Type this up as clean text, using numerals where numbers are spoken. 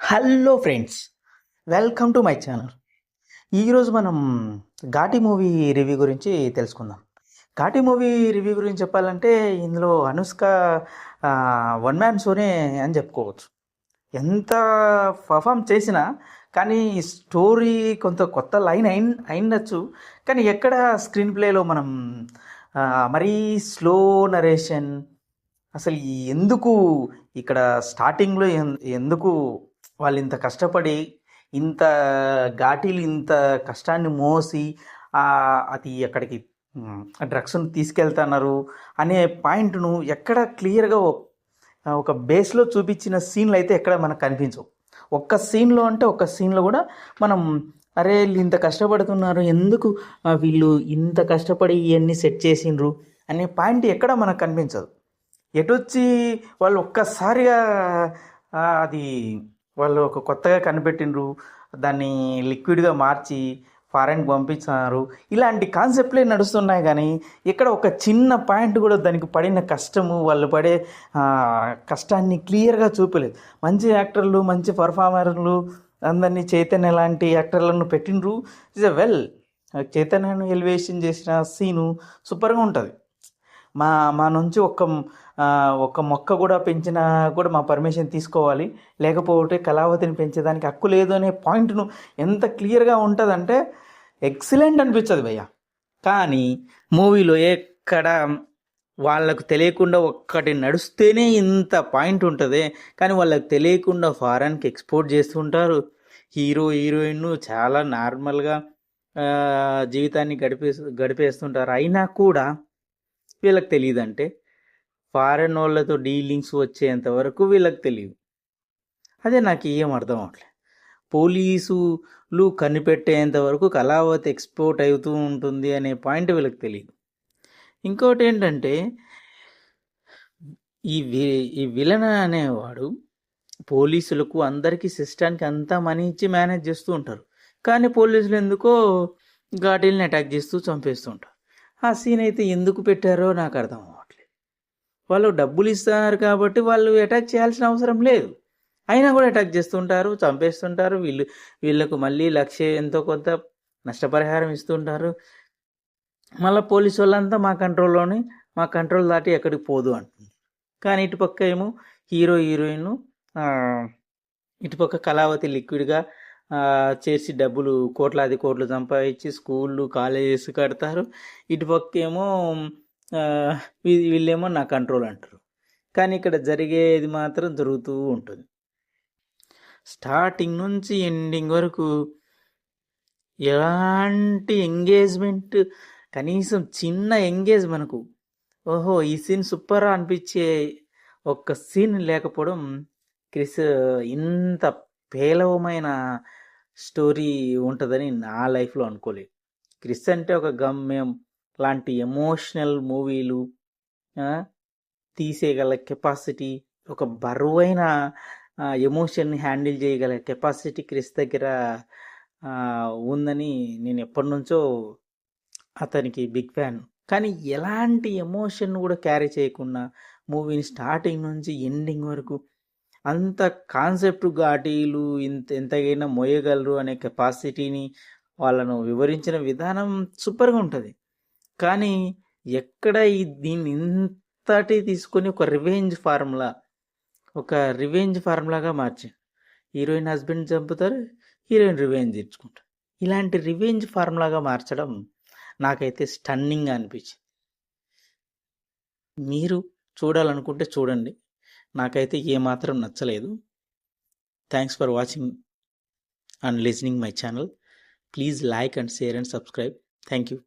Hello friends, welcome to my channel. ఈరోజు మనం Ghaati movie review గురించి తెలుసుకుందాం. ఘాటి మూవీ రివ్యూ గురించి చెప్పాలంటే ఇందులో అనుష్క వన్ మ్యాన్ షోనే అని చెప్పుకోవచ్చు. ఎంత పర్ఫామ్ చేసినా కానీ స్టోరీ కొంత కొత్త లైన్ అయినచ్చు. కానీ ఎక్కడ స్క్రీన్ ప్లేలో మనం మరీ స్లో నరేషన్, అసలు ఎందుకు ఇక్కడ స్టార్టింగ్లో ఎందుకు వాళ్ళు ఇంత కష్టపడి ఇంత ఘాటీలు ఇంత కష్టాన్ని మోసి అది అక్కడికి డ్రగ్స్ను తీసుకెళ్తున్నారు అనే పాయింట్ను ఎక్కడ క్లియర్గా ఒక బేస్లో చూపించిన సీన్లు అయితే ఎక్కడ మనకు కనిపించవు. ఒక్క సీన్లో అంటే ఒక్క సీన్లో కూడా మనం అరే వీళ్ళు ఇంత కష్టపడుతున్నారు, ఎందుకు వీళ్ళు ఇంత కష్టపడి ఇవన్నీ సెట్ చేసిండ్రు అనే పాయింట్ ఎక్కడ మనకు కనిపించదు. ఎటొచ్చి వాళ్ళు ఒక్కసారిగా అది వాళ్ళు ఒక కొత్తగా కనిపెట్టిండ్రు, దాన్ని లిక్విడ్గా మార్చి ఫారెన్కి పంపించినారు. ఇలాంటి కాన్సెప్ట్లే నడుస్తున్నాయి. కానీ ఇక్కడ ఒక చిన్న పాయింట్ కూడా దానికి పడిన కష్టము, వాళ్ళు పడే కష్టాన్ని క్లియర్గా చూపలేదు. మంచి యాక్టర్లు, మంచి పర్ఫార్మర్లు అందరినీ చైతన్య లాంటి యాక్టర్లను పెట్టిండ్రు. ఇస్ ఎ వెల్ చైతన్యను ఎలివేషన్ చేసిన సీను సూపర్గా ఉంటుంది. మా నుంచి ఒక్క మొక్క కూడా పెంచినా కూడా మా పర్మిషన్ తీసుకోవాలి, లేకపోతే కళావతిని పెంచేదానికి హక్కు లేదు అనే పాయింట్ను ఎంత క్లియర్గా ఉంటుందంటే ఎక్సలెంట్ అనిపించదు భయ్య. కానీ మూవీలో ఎక్కడ వాళ్ళకు తెలియకుండా ఒక్కటి నడుస్తేనే ఇంత పాయింట్ ఉంటుంది, కానీ వాళ్ళకి తెలియకుండా ఫారెన్కి ఎక్స్పోర్ట్ చేస్తుంటారు. హీరో హీరోయిన్ చాలా నార్మల్గా జీవితాన్ని గడిపేస్తుంటారు. అయినా కూడా వీళ్ళకి తెలియదు. అంటే ఫారెన్ వాళ్ళతో డీలింగ్స్ వచ్చేంత వరకు వీళ్ళకి తెలియదు. అదే నాకు ఏం అర్థం అవట్లేదు. పోలీసులు కనిపెట్టేంత వరకు కళావతి ఎక్స్పోర్ట్ అవుతూ ఉంటుంది అనే పాయింట్ వీళ్ళకి తెలియదు. ఇంకోటి ఏంటంటే ఈ విలన్ అనేవాడు పోలీసులకు అందరికీ సిస్టానికి అంతా మనీ ఇచ్చి మేనేజ్ చేస్తూ ఉంటారు. కానీ పోలీసులు ఎందుకో ఘాటీలను అటాక్ చేస్తూ చంపేస్తూ ఉంటారు. ఆ సీన్ అయితే ఎందుకు పెట్టారో నాకు అర్థం అవ్వట్లేదు. వాళ్ళు డబ్బులు ఇస్తున్నారు కాబట్టి వాళ్ళు అటాక్ చేయాల్సిన అవసరం లేదు, అయినా కూడా అటాక్ చేస్తుంటారు, చంపేస్తుంటారు. వీళ్ళకు మళ్ళీ ఎంతో కొంత నష్టపరిహారం ఇస్తుంటారు. మళ్ళీ పోలీసు వాళ్ళంతా మా కంట్రోల్ దాటి ఎక్కడికి పోదు అంటుంది. కానీ ఇటుపక్క ఏమో హీరో హీరోయిన్, ఇటుపక్క కళావతి లిక్విడ్గా చేసి డబ్బులు కోట్లాది కోట్లు సంపాదించి స్కూళ్ళు కాలేజెస్ కడతారు. ఇటుపక్క ఏమో వీళ్ళేమో నా కంట్రోల్ అంటారు. కానీ ఇక్కడ జరిగేది మాత్రం జరుగుతూ ఉంటుంది. స్టార్టింగ్ నుంచి ఎండింగ్ వరకు ఎలాంటి ఎంగేజ్మెంట్, కనీసం చిన్న ఎంగేజ్ మనకు ఓహో ఈ సీన్ సూపర్ అనిపించే ఒక్క సీన్ లేకపోవడం క్రిస్ ఇంత పేలవమైన స్టోరీ ఉంటుందని నా లైఫ్లో అనుకోలేదు. క్రిస్ అంటే ఒక గమ్యం లాంటి ఎమోషనల్ మూవీలు తీసేయగల కెపాసిటీ, ఒక బరువైన ఎమోషన్ని హ్యాండిల్ చేయగల కెపాసిటీ క్రిస్ దగ్గర ఉందని నేను ఎప్పటి నుంచో అతనికి బిగ్ ఫ్యాన్. కానీ ఎలాంటి ఎమోషన్ కూడా క్యారీ చేయకుండా మూవీని స్టార్టింగ్ నుంచి ఎండింగ్ వరకు అంత కాన్సెప్ట్ ఘాటీలు ఎంతగైనా మోయగలరు అనే కెపాసిటీని వాళ్ళను వివరించిన విధానం సూపర్గా ఉంటుంది. కానీ ఎక్కడ దీన్ని ఇంతటి తీసుకొని ఒక రివెంజ్ ఫార్ములాగా మార్చారు. హీరోయిన్ హస్బెండ్ చంపుతారు, హీరోయిన్ రివెంజ్ తీర్చుకుంటారు. ఇలాంటి రివెంజ్ ఫార్ములాగా మార్చడం నాకైతే స్టన్నింగ్ అనిపించింది. మీరు చూడాలనుకుంటే చూడండి, నాకైతే ఏమాత్రం నచ్చలేదు. Thanks for watching and listening my channel. Please like and share and subscribe. Thank you.